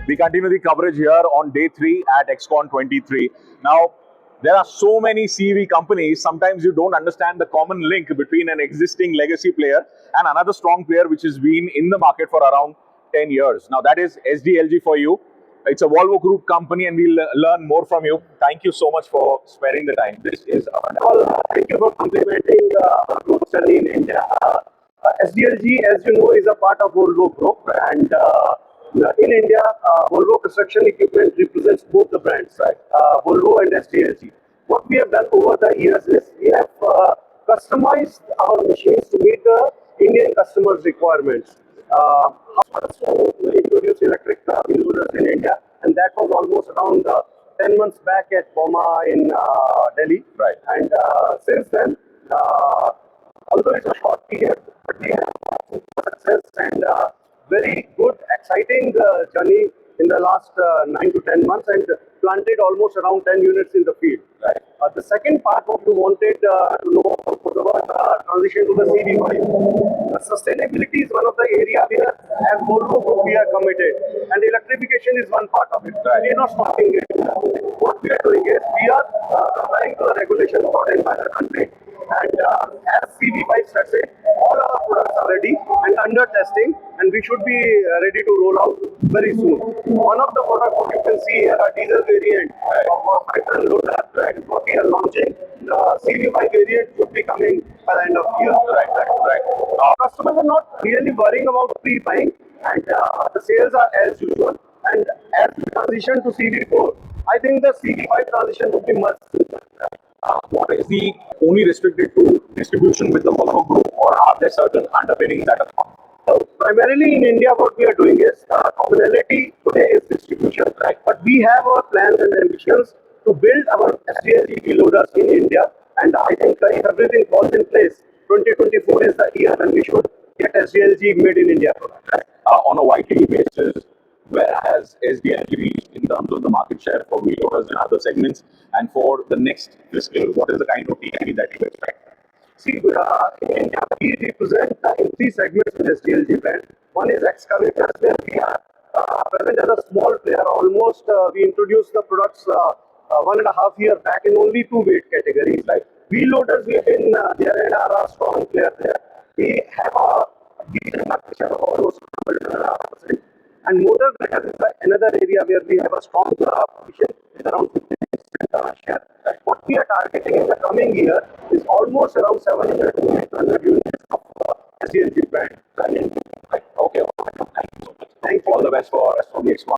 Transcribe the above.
We continue the coverage here on day 3 at XCon 23. Now, there are so many CEV companies, sometimes you don't understand the common link between an existing legacy player and another strong player which has been in the market for around 10 years. Now, that is SDLG for you. It's a Volvo Group company and we'll learn more from you. Thank you so much for sparing the time. This is thank you for complimenting our growth study in India. SDLG, as you know, is a part of Volvo Group, and in India, Volvo Construction Equipment represents both the brands, right? Volvo and SDLG. What we have done over the years is we have customized our machines to meet the Indian customers' requirements. First to introduce electric wheel loaders in India, and that was almost around 10 months back at BOMA in Delhi. Right. And since then, although it's a short period, but we have success and very good, exciting journey in the last 9 to 10 months, and planted almost around 10 units in the field. Right. The second part what we wanted to know was about transition to the CV5. Sustainability is one of the areas where as Volvo Group we are committed, and electrification is one part of it. Right. We are not stopping it. What we are doing is we are complying to the regulations brought in by the country, and as CV5 sets it, all our products are ready and under testing, and we should be ready to roll out very soon. One of the products what you can see here, a diesel variant of our hydrogen loader, right, what we are launching. The CV5 variant should be coming by the end of the year. right. Our customers are not really worrying about pre-buying, and the sales are as usual. And as we transition to CV4, I think the CV5 transition would be much simpler. What is the only restricted to distribution with the Volvo Group, or are there certain underpinnings that are? Primarily in India, what we are doing is commonality today is distribution, right? But we have our plans and ambitions to build our SDLG wheel loaders in India, and I think if everything falls in place, 2024 is the year when we should get SDLG made in India. On a YTD basis, where has SDLG reached in terms of the market share for wheel loaders and other segments? And for the next fiscal, what is the kind of TID that you expect? See, in India, we represent in 3 segments with SDLG brand. One is excavators, where we are present as a small player. Almost we introduced the products 1.5 years back in only 2 weight categories. Right. Wheel loaders, we have been there and are a strong player there. We have a decent market share of almost 12.5%. And motor graders is another area where we have a strong position, with around 50% share. What we are targeting in the coming year is almost around 700 to 800 units of SDLG brand. Okay. Thank you so much. Thank you. All the best for the next one.